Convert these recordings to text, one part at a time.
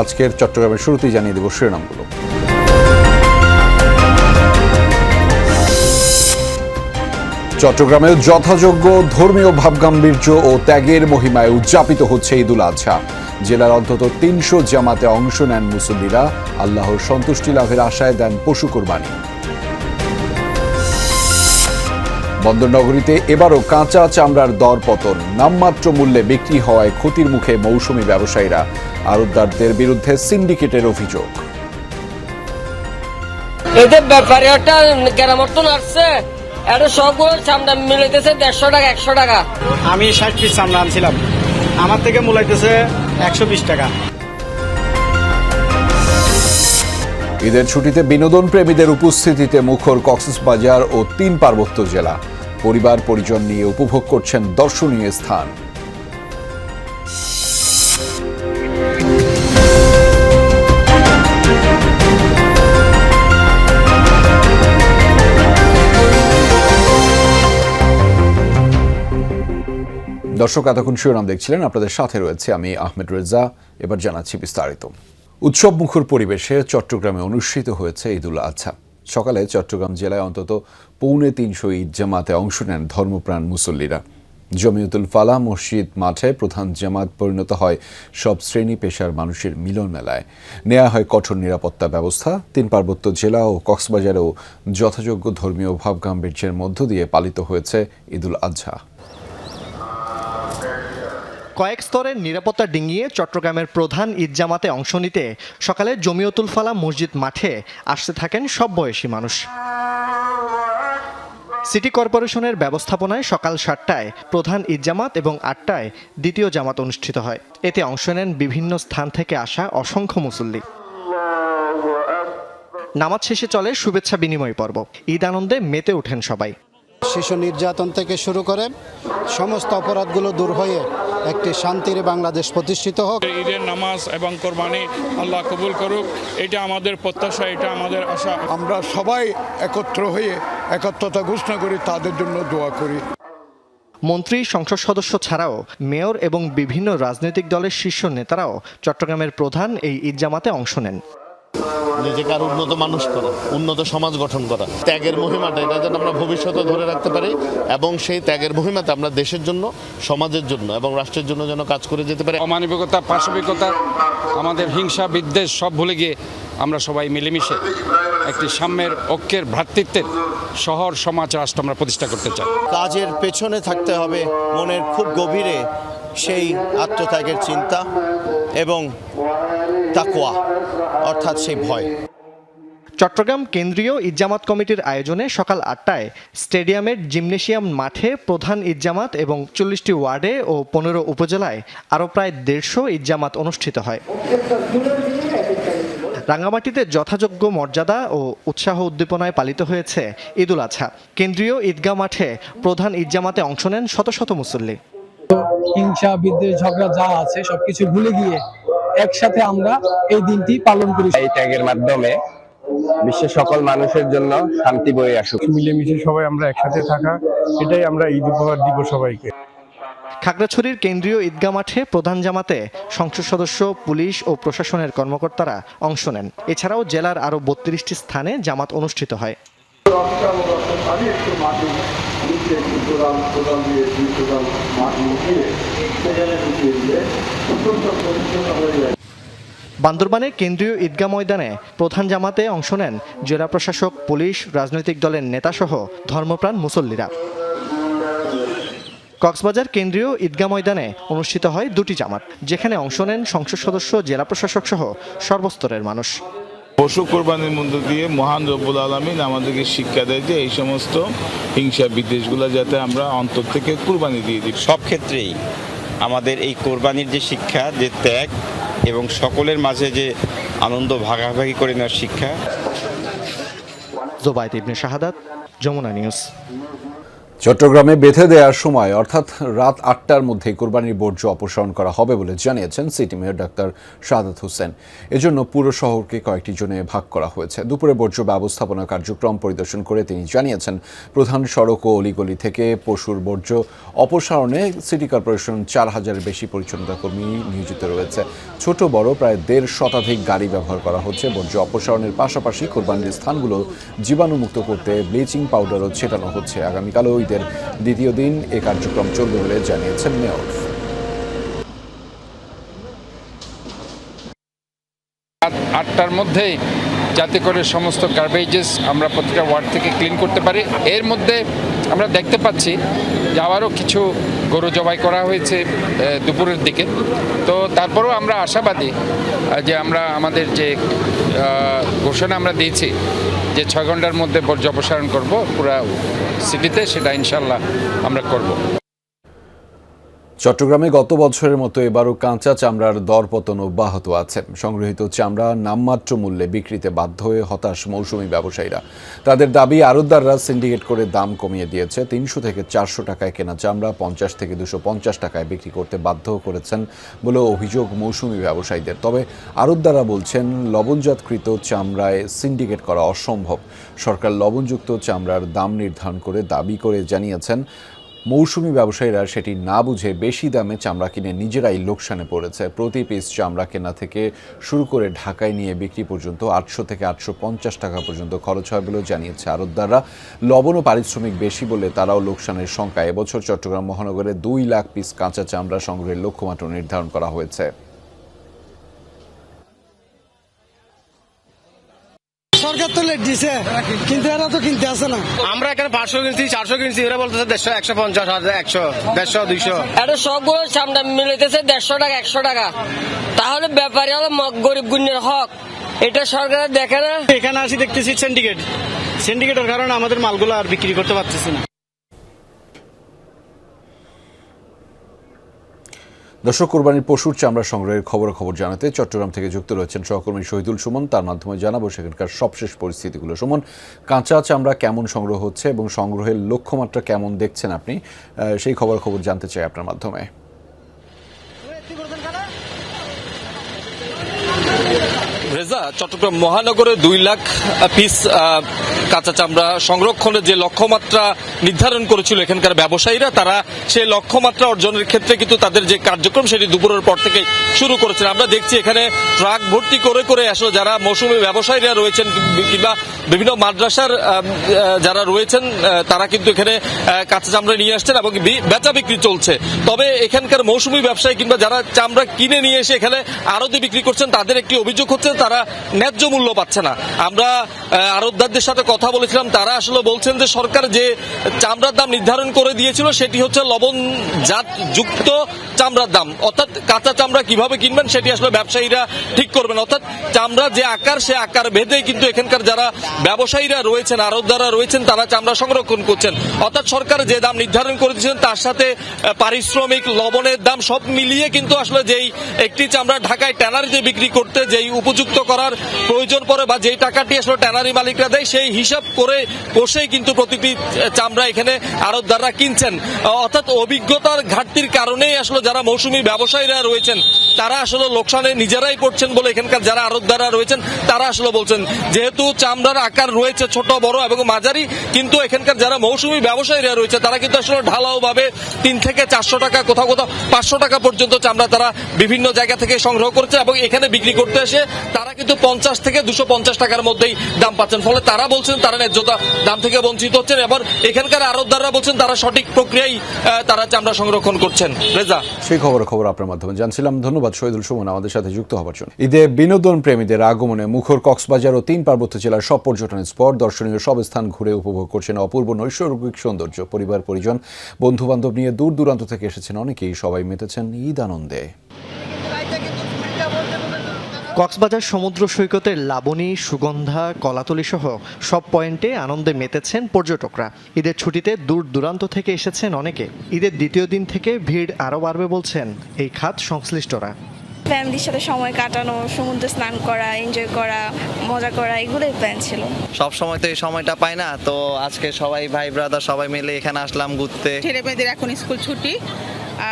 আজকের চট্টগ্রামের শুরুতেই জানিয়ে দেব শিরোনামগুলো। চট্টগ্রামে যথাযোগ্য ধর্মীয় ভাবগাম্ভীর্য ও ত্যাগের মহিমায় উদযাপিত হচ্ছে ঈদুল আজহা। জেলার অন্তত ৩০০ জামাতে অংশ নেন মুসল্লিরা। আল্লাহর সন্তুষ্টি লাভের আশায় দেন পশু কোরবানি। বন্দরনগরীতে এবারও কাঁচা চামড়ার দর পতন, নামমাত্র মূল্যে বিক্রি হওয়ায় ক্ষতির মুখে মৌসুমি ব্যবসায়ীরা। আড়তদারদের বিরুদ্ধে সিন্ডিকেটের অভিযোগ। এদের ব্যাপারীটা গ্রামর্তন আসছে, এটা সবগুলো চামড়া মিলাইতেছে 150 টাকা 100 টাকা। আমি 60 পিস চামড়া আনছিলাম, আমার থেকে মূলাইতেছে 120 টাকা। ঈদের ছুটিতে বিনোদন প্রেমীদের উপস্থিতিতে মুখর কক্সবাজার ও 3 পার্বত্য জেলা। পরিবার পরিজন নিয়ে উপভোগ করছেন দর্শনীয় স্থান। দর্শক, এতক্ষণ শিরোনাম দেখছিলেন, আপনাদের সাথে রয়েছে আমি আহমেদ রেজা। এবার জানাচ্ছি বিস্তারিত। উৎসব মুখর পরিবেশে চট্টগ্রামে অনুষ্ঠিত হয়েছে ঈদুল আজহা। সকালে চট্টগ্রাম জেলায় অন্তত 350 ঈদ জামাতে অংশ নেন ধর্মপ্রাণ মুসল্লিরা। জমিয়তুল ফালাহ মসজিদ মাঠে প্রধান জামাত পরিণত হয় সব শ্রেণী পেশার মানুষের মিলন মেলায়। নেওয়া হয় কঠোর নিরাপত্তা ব্যবস্থা। 3 পার্বত্য জেলা ও কক্সবাজারেও যথাযোগ্য ধর্মীয় ভাবগাম্ভীর্যের মধ্য দিয়ে পালিত হয়েছে ঈদুল আজহা। কয়েক স্তরের নিরাপত্তা ডিঙিয়ে চট্টগ্রামের প্রধান ঈদ জামাতে অংশ নিতে সকালে জমিয়তুল ফালাহ মসজিদ মাঠে আসতে থাকেন সব বয়সী মানুষ। সিটি কর্পোরেশনের ব্যবস্থাপনায় সকাল 7টায় প্রধান ঈদ জামাত এবং 8টায় দ্বিতীয় জামাত অনুষ্ঠিত হয়। এতে অংশ নেন বিভিন্ন স্থান থেকে আসা অসংখ্য মুসল্লি। নামাজ শেষে চলে শুভেচ্ছা বিনিময় পর্ব। ঈদ আনন্দে মেতে ওঠেন সবাই। শিশু নির্যাতন থেকে শুরু করে সমস্ত অপরাধগুলো দূর হয়ে একটি শান্তির বাংলাদেশ প্রতিষ্ঠিত হোক। ঈদের নামাজ এবং কোরবানি আল্লাহ কবুল করুক, এটা আমাদের প্রত্যাশা, এটা আমাদের আশা। আমরা সবাই একত্র হয়ে একত্রতা ঘোষণা করি, তাদের জন্য দোয়া করি। মন্ত্রী, সংসদ সদস্য ছাড়াও মেয়র এবং বিভিন্ন রাজনৈতিক দলের শীর্ষ নেতারাও চট্টগ্রামের প্রধান এই ঈদ জামাতে অংশ নেন। নিজেকে আরো উন্নত মানুষ করা, উন্নত সমাজ গঠন করা, ত্যাগের মহিমাটা এটা যেন আমরা ভবিষ্যতে ধরে রাখতে পারি এবং সেই ত্যাগের মহিমাতে আমরা দেশের জন্য, সমাজের জন্য এবং রাষ্ট্রের জন্য যেন কাজ করে যেতে পারি। অমানবিকতা, পাশবিকতা, আমাদের হিংসা বিদ্বেষ সব ভুলে গিয়ে আমরা সবাই মিলেমিশে একটি সাম্যের, ঐক্যের, ভ্রাতৃত্বের শহর, সমাজ, রাষ্ট্র আমরা প্রতিষ্ঠা করতে চাই। কাজের পেছনে থাকতে হবে মনের খুব গভীরে সেই আত্মত্যাগের চিন্তা এবং তাকওয়া, অর্থাৎ সেই ভয়। চট্টগ্রাম কেন্দ্রীয় ঈদ জামাত কমিটির আয়োজনে সকাল 8টায় স্টেডিয়ামের জিমনেশিয়াম মাঠে প্রধান ঈদ জামাত এবং 40টি ওয়ার্ডে ও 15 উপজেলায় আরও প্রায় 150 ঈদ জামাত অনুষ্ঠিত হয়। রাঙ্গামাটিতে যথাযোগ্য মর্যাদা ও উৎসাহ উদ্দীপনায় পালিত হয়েছে ঈদুল আজহা। কেন্দ্রীয় ঈদগাহ মাঠে প্রধান ঈদ জামাতে অংশ নেন শত শত মুসল্লি। হিংসা বিদ্বেষ ঝগড়া যা আছে সবকিছু ভুলে গিয়ে একসাথে আমরা এই দিনটি পালন করি। এই ত্যাগের মাধ্যমে বিশ্বের সকল মানুষের জন্য শান্তি বয়ে আসুক। মিলেমিশে সবাই আমরা একসাথে থাকা, এটাই আমরা ঈদ উপহার দিব সবাইকে। খাগড়াছড়ির কেন্দ্রীয় ঈদগাহ মাঠে প্রধান জামাতে সংসদ সদস্য, পুলিশ ও প্রশাসনের কর্মকর্তারা অংশ নেন। এছাড়াও জেলার আরও 32টি স্থানে জামাত অনুষ্ঠিত হয়। বান্দরবানের কেন্দ্রীয় ঈদগাহ ময়দানে প্রধান জামাতে অংশ নেন জেলা প্রশাসক, পুলিশ, রাজনৈতিক দলের নেতাসহ ধর্মপ্রাণ মুসল্লিরা। কক্সবাজার কেন্দ্রীয় ঈদগাহ ময়দানে অনুষ্ঠিত হয় 2টি জামাত, যেখানে অংশ নেন সংসদ সদস্য, জেলা প্রশাসক সহ সর্বস্তরের মানুষ। পশু কোরবানির মধ্য দিয়ে মহান রব্বুল আলামিন আমাদেরকে শিক্ষা দেয় যে এই সমস্ত হিংসা বিদ্বেষগুলো যাতে আমরা অন্তর থেকে কোরবানি দিয়ে দিই। সব ক্ষেত্রেই আমাদের এই কোরবানির যে শিক্ষা, যে ত্যাগ এবং সকলের মাঝে যে আনন্দ ভাগাভাগি করে নেওয়ার শিক্ষা। জোবায়েদ ইবনে শাহাদাত, যমুনা নিউজ। চট্টগ্রামে বেঁধে দেওয়ার সময় অর্থাৎ রাত ৮টার মধ্যে কোরবানির বর্জ্য অপসারণ করা হবে বলে জানিয়েছেন city mayor doctor Shahadat Hossain. এজন্য পুরো শহরকে কয়েকটি জোনে ভাগ করা হয়েছে। দুপুরে বর্জ্য ব্যবস্থাপনা কার্যক্রম পরিদর্শন করে তিনি জানিয়েছেন, প্রধান সড়ক ও অলিগলি থেকে পশুর বর্জ্য অপসারণে সিটি কর্পোরেশন ৪,০০০-এর বেশি পরিচ্ছন্নতা কর্মী নিয়োজিত রয়েছে। ছোট বড় প্রায় ১.৫ শতাধিক গাড়ি ব্যবহার করা হচ্ছে। বর্জ্য অপসারণের পাশাপাশি কোরবানির স্থানগুলো জীবাণুমুক্ত করতে ব্লিচিং পাউডারও ছেটানো হচ্ছে। আগামীকালও ঈদের দ্বিতীয় দিন এ কার্যক্রম চলবে বলে জানিয়েছেন মেয়র। রাত ৮টার মধ্যেই যাতে করে সমস্ত গার্বেজেস আমরা প্রতিটা ওয়ার্ড থেকে ক্লিন করতে পারি। এর মধ্যে আমরা দেখতে পাচ্ছি যে আবারও কিছু গরু জবাই করা হয়েছে দুপুরের দিকে। তো তারপরেও আমরা আশাবাদী যে আমরা আমাদের যে ঘোষণা আমরা দিয়েছি যে ৬ ঘন্টার মধ্যে বর্জ্য অপসারণ করব পুরা সিটিতে, সেটা ইনশাল্লাহ আমরা করব। চট্টগ্রামে গত বছরের মতো এবারও কাঁচা চামড়ার দরপতন অব্যাহত আছে। সংগৃহীত চামড়া নামমাত্র মূল্যে বিক্রিতে বাধ্য হয়ে হতাশ মৌসুমি ব্যবসায়ীরা। তাদের দাবি, আড়তদাররা সিন্ডিকেট করে দাম কমিয়ে দিয়েছে। ৩০০ থেকে ৪০০ টাকায় কেনা চামড়া ৫০ থেকে ২৫০ টাকায় বিক্রি করতে বাধ্য করেছেন বলে অভিযোগ মৌসুমি ব্যবসায়ীদের। তবে আড়তদাররা বলছেন, লবণজাতকৃত চামড়ায় সিন্ডিকেট করা অসম্ভব। সরকার লবণযুক্ত চামড়ার দাম নির্ধারণ করে দাবি করে জানিয়েছেন, মৌসুমি ব্যবসায়ীরা সেটি না বুঝে বেশি দামে চামড়া কিনে নিজেরাই লোকসানে পড়েছে। প্রতি পিস চামড়া কেনা থেকে শুরু করে ঢাকায় নিয়ে বিক্রি পর্যন্ত ৮০০ থেকে ৮৫০ টাকা পর্যন্ত খরচ হয় বলেও জানিয়েছে আড়তদাররা। লবণ ও পারিশ্রমিক বেশি বলে তারাও লোকসানের শঙ্কায়। এবছর চট্টগ্রাম মহানগরে ২ লাখ পিস কাঁচা চামড়া সংগ্রহের লক্ষ্যমাত্রা নির্ধারণ করা হয়েছে। সরকার তো লেট দিছে, কিন্তু এরা তো কিনতে আসে না। আমরা এখানে ৫০০ কিনছি, ৪০০ কিনছি, এরা বলতেছে ১৫০, ১৫০, ১০০, ১৫০, ২০০। এটা সবগুলো সামনে মিলাইতেছে ১৫০ টাকা, ১০০ টাকা। তাহলে ব্যাপারী হলো গরিব গুণের হক, এটা সরকার দেখে না। এখানে আসি দেখতেছি সিন্ডিকেটের কারণে আমাদের মালগুলো আর বিক্রি করতে পারতেছি না। দর্শক, কোরবানির পশুর চামড়া সংগ্রহের খবর জানাতে চট্টগ্রাম থেকে যুক্ত রয়েছেন সহকর্মী শহীদুল সুমন। তার মাধ্যমে জানাবো সেখানকার সবশেষ পরিস্থিতিগুলো। সুমন, কাঁচা চামড়া কেমন সংগ্রহ হচ্ছে এবং সংগ্রহের লক্ষ্যমাত্রা কেমন দেখছেন আপনি, সেই খবর জানতে চাই আপনার মাধ্যমে। রেজা, চট্টগ্রাম মহানগরে ২ লাখ পিস কাঁচা চামড়া সংরক্ষণের যে লক্ষ্যমাত্রা নির্ধারণ করেছিল এখানকার ব্যবসায়ীরা, তারা সেই লক্ষ্যমাত্রা অর্জনের ক্ষেত্রে কিন্তু তাদের যে কার্যক্রম সেটি দুপুরের পর থেকে শুরু করেছেন। আমরা দেখছি এখানে ট্রাক ভর্তি করে আসলে যারা মৌসুমী ব্যবসায়ীরা রয়েছেন কিংবা বিভিন্ন মাদ্রাসার যারা রয়েছেন তারা কিন্তু এখানে কাঁচা চামড়া নিয়ে আসছেন এবং বেচা বিক্রি চলছে। তবে এখানকার মৌসুমী ব্যবসায়ী কিংবা যারা চামড়া কিনে নিয়ে এসে এখানে আড়তে বিক্রি করছেন, তাদের একটি অভিযোগ হচ্ছে তারা ন্যায্য মূল্য পাচ্ছে না। আমরা আড়তদারদের সাথে কথা বলেছিলাম, তারা আসলে বলছেন যে সরকার যে চামড়ার দাম নির্ধারণ করে দিয়েছিল সেটি হচ্ছে লবণজাত যুক্ত চামড়ার দাম, অর্থাৎ কাঁচা চামড়া কিভাবে কিনবেন সেটি আসলে ব্যবসায়ীরা ঠিক করবেন। অর্থাৎ চামড়ার যে আকার, সে আকার ভেদে কিন্তু এখানকার যারা ব্যবসায়ীরা রয়েছেন, আড়তদাররা রয়েছেন, তারা চামড়া সংরক্ষণ করছেন। অর্থাৎ সরকার যে দাম নির্ধারণ করে দিয়েছেন তার সাথে পারিশ্রমিক, লবণের দাম সব মিলিয়ে কিন্তু আসলে যেই একটি চামড়া ঢাকায় ট্যানারিতে বিক্রি করতে যেই উপযুক্ত করার প্রয়োজন পড়ে বা যেই টাকাটি আসলে ট্যানারি মালিকরা দেয়, সেই হিসাব করে বসেই কিন্তু প্রতিটি চামড়া এখানে আড়তদাররা কিনছেন। অর্থাৎ অভিজ্ঞতার ঘাটতির কারণেই আসলে যারা মৌসুমী ব্যবসায়ীরা রয়েছেন তারা আসলে লোকসানে নিজেরাই পড়ছেন বলে এখানকার যারা আড়তদাররা রয়েছেন তারা আসলে বলছেন। যেহেতু চামড়ার আকার রয়েছে ছোট, বড় এবং মাঝারি, কিন্তু এখানকার যারা মৌসুমী ব্যবসায়ীরা রয়েছে তারা কিন্তু আসলে ঢালাও ভাবে ৩ থেকে ৪০০ টাকা, কোথাও ৫০০ টাকা পর্যন্ত চামড়া তারা বিভিন্ন জায়গা থেকে সংগ্রহ করছে এবং এখানে বিক্রি করতে এসে তারা কিন্তু ৫০ থেকে ২৫০ টাকার মধ্যেই দাম পাচ্ছেন। ফলে তারা বলছেন তারা ন্যায্যতা দাম থেকে বঞ্চিত হচ্ছেন এবং এখানকার আড়তদাররা বলছেন তারা সঠিক প্রক্রিয়ায় তারা চামড়া সংরক্ষণ করছেন। রেজা, সেই খবর আপনার মাধ্যমে জানছিলাম। ধন্যবাদ শহীদুল সুমন আমাদের সাথে যুক্ত হওয়ার জন্য। ঈদে বিনোদন প্রেমীদের আগমনে মুখর কক্সবাজার ও ৩ পার্বত্য জেলার সব পর্যটন স্পট, দর্শনীয় সব স্থান ঘুরে উপভোগ করছেন অপূর্ব নৈসর্গিক সৌন্দর্য। পরিবার পরিজন, বন্ধু বান্ধব নিয়ে দূর দূরান্ত থেকে এসেছেন অনেকেই, সবাই মেতেছেন ঈদ আনন্দে। কক্সবাজার সমুদ্র সৈকতের লাবণী, সুগন্ধা, কলাতলি সহ সব পয়েন্টে আনন্দে মেতেছেন পর্যটকরা। ঈদের ছুটিতে দূর দূরান্ত থেকে এসেছেন অনেকে। ঈদের দ্বিতীয় দিন থেকে ভিড় আরও বাড়বে বলছেন এই খাত সংশ্লিষ্টরা। ফ্যামিলির সাথে সময় কাটানো, সমুদ্রে স্নান করা, এনজয় করা, মজা করা, এগুলোই প্ল্যান ছিল। সব সময় তো এই সময়টা পাই না, তো আজকে সবাই ভাই ব্রাদার সবাই মিলে এখানে আসলাম ঘুরতে। ছেলে মেয়েদের এখন স্কুল ছুটি,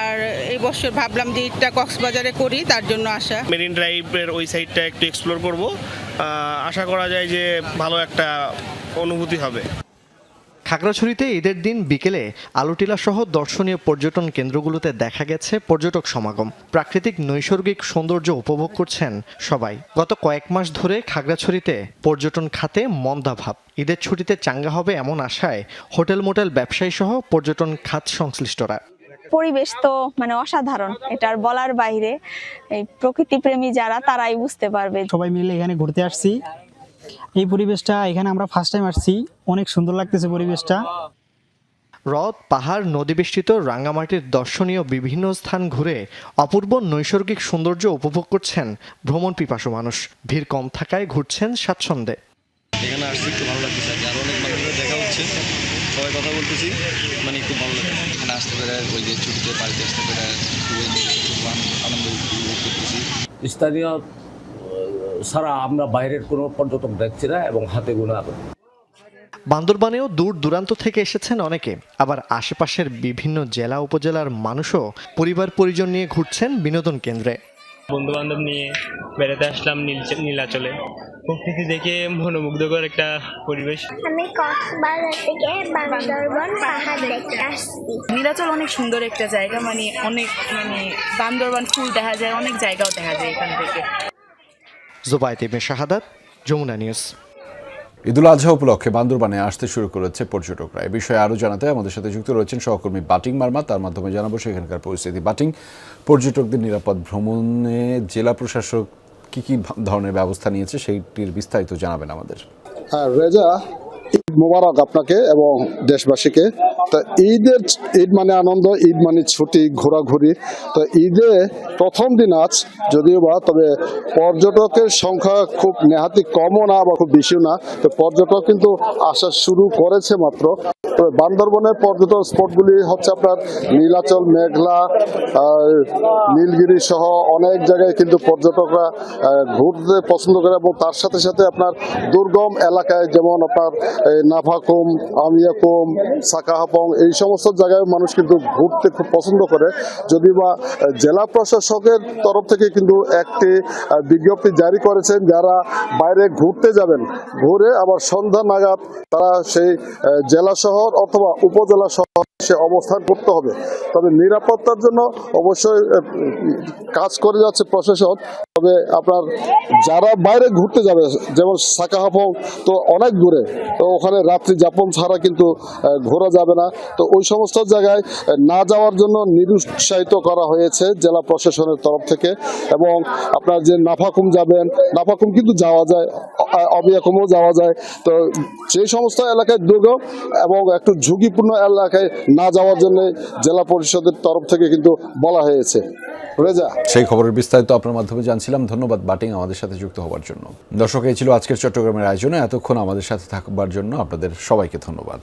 আর এই বছর ভাবলাম যে এটা কক্সবাজারে করি, তার জন্য আসা। মেরিন ড্রাইভের ওই সাইডটা একটু এক্সপ্লোর করব, আশা করা যায় যে ভালো একটা অনুভূতি হবে। খাগড়াছড়িতে ঈদের দিন বিকেলে আলুটিলা সহ দর্শনীয় পর্যটন কেন্দ্রগুলোতে দেখা গেছে পর্যটক সমাগম। প্রাকৃতিক নৈসর্গিক সৌন্দর্য উপভোগ করছেন সবাই। গত কয়েক মাস ধরে খাগড়াছড়িতে পর্যটন খাতে মন্দাভাব। ঈদের ছুটিতে চাঙ্গা হবে এমন আশায় হোটেল মোটেল ব্যবসায়ী সহ পর্যটন খাত সংশ্লিষ্টরা। পরিবেশ তো মানে অসাধারণ, এটার বলার বাইরে। এই প্রকৃতি প্রেমী যারা তারাই বুঝতে পারবে। সবাই মিলে এখানে ঘুরতে আসছি, এই পরিবেশটা এখানে আমরা ফার্স্ট টাইম আসছি, অনেক সুন্দর লাগতেছে পরিবেশটা। হ্রদ, পাহাড়, নদী বেষ্টিত রাঙ্গামাটির দর্শনীয় বিভিন্ন স্থান ঘুরে অপূর্ব নৈসর্গিক সৌন্দর্য উপভোগ করছেন ভ্রমণ পিপাসু মানুষ। ভিড় কম থাকায় ঘুরছেন স্বাচ্ছন্দ্যে। এখানে আসছি একটু ভালো লাগতেছে, আর অনেক মানুষের দেখা হচ্ছে, সবাই কথা বলতেছি, মানে খুব ভালো লাগছে। এখানে আসতে পেরে ওই যে ছুটিতে বাড়িতে আসতে পেরে খুব আনন্দ উপভোগ করতেছি। স্থানীয় ছাড়া আমরা বাইরের কোনো পর্যটক দেখছি না, এবং হাতে গোনা। বান্দরবানেও দূর দূরান্ত থেকে এসেছেন অনেকে, আবার আশেপাশের বিভিন্ন জেলা উপজেলার মানুষও পরিবার পরিজন নিয়ে ঘুরছেন বিনোদন কেন্দ্রে। বন্ধু বান্ধব নিয়ে বেড়াতে আসলাম নীলাচলে, প্রকৃতি দেখে মনোমুগ্ধকর একটা পরিবেশ। আমি কক্সবাজার থেকে বান্দরবান পাহাড় দেখতে আসছি। নীলাচল অনেক সুন্দর একটা জায়গা, মানে অনেক বান্দরবান ফুল দেখা যায়, অনেক জায়গাও দেখা যায় এখান থেকে। জুবায়েদ ইবনে শাহাদাত, যমুনা নিউজ। ঈদুল আজহা উপলক্ষে বান্দরবানে আসতে শুরু করেছে পর্যটকরা। এ বিষয়ে আরও জানাতে আমাদের সাথে যুক্ত রয়েছেন সহকর্মী বাটিং মার্মা। তার মাধ্যমে জানাবো সেখানকার পরিস্থিতি। বাটিং, পর্যটকদের নিরাপদ ভ্রমণে জেলা প্রশাসক কি ধরনের ব্যবস্থা নিয়েছে সেইটির বিস্তারিত জানাবেন আমাদের। হ্যাঁ রেজা, ঈদ মোবারক আপনাকে এবং দেশবাসীকে। তো ঈদ মানে আনন্দ, ঈদ মানে ছুটি, ঘোরাঘুরি। তো ঈদে প্রথম দিন আজ যদিও বা, তবে পর্যটকের সংখ্যা খুব নেহাতি কমও না বা খুব বেশিও না। তো পর্যটক কিন্তু আসা শুরু করেছে মাত্র। তবে বান্দরবনের পর্যটন স্পটগুলি হচ্ছে আপনার নীলাচল, মেঘলা, নীলগিরি সহ অনেক জায়গায় কিন্তু পর্যটকরা ঘুরতে পছন্দ করে, এবং তার সাথে সাথে আপনার দুর্গম এলাকায় যেমন আপনার নাফাকুম, আমিয়াকুম, সাকাহাপং, এই সমস্ত জায়গায় মানুষ কিন্তু ঘুরতে খুব পছন্দ করে। যদিও বা জেলা প্রশাসকের তরফ থেকে কিন্তু একটি বিজ্ঞপ্তি জারি করেছেন, যারা বাইরে ঘুরতে যাবেন, ঘুরে আবার সন্ধ্যা নাগাদ তারা সেই জেলা শহর অথবা উপজেলা শহর সে অবস্থান করতে হবে। তবে নিরাপত্তার জন্য অবশ্যই কাজ করে যাচ্ছে প্রশাসন। তবে আপনার যারা বাইরে ঘুরতে যাবে, যেমন সাকাহাপং তো অনেক দূরে, তো ওখানে রাত্রি যাপন ছাড়া কিন্তু ঘোরা যাবে না। তো ওই সমস্ত জায়গায় না যাওয়ার জন্য নিরুৎসাহিত করা হয়েছে জেলা প্রশাসনের তরফ থেকে। এবং আপনার যে নাফাকুম যাবেন, নাফাকুম কিন্তু যাওয়া যায়, অবিয়াকুমও যাওয়া যায়। তো যে সমস্ত এলাকায় দুর্গম এবং একটু ঝুঁকিপূর্ণ এলাকায় না যাওয়ার জন্য জেলা পরিষদের তরফ থেকে কিন্তু বলা হয়েছে। রেজা, সেই খবরের বিস্তারিত আপনার মাধ্যমে জানছিলাম। ধন্যবাদ বাটিং আমাদের সাথে যুক্ত হওয়ার জন্য। দর্শক, এই ছিল আজকের চট্টগ্রামের আয়োজনে। এতক্ষণ আমাদের সাথে থাকবার জন্য আপনাদের সবাইকে ধন্যবাদ।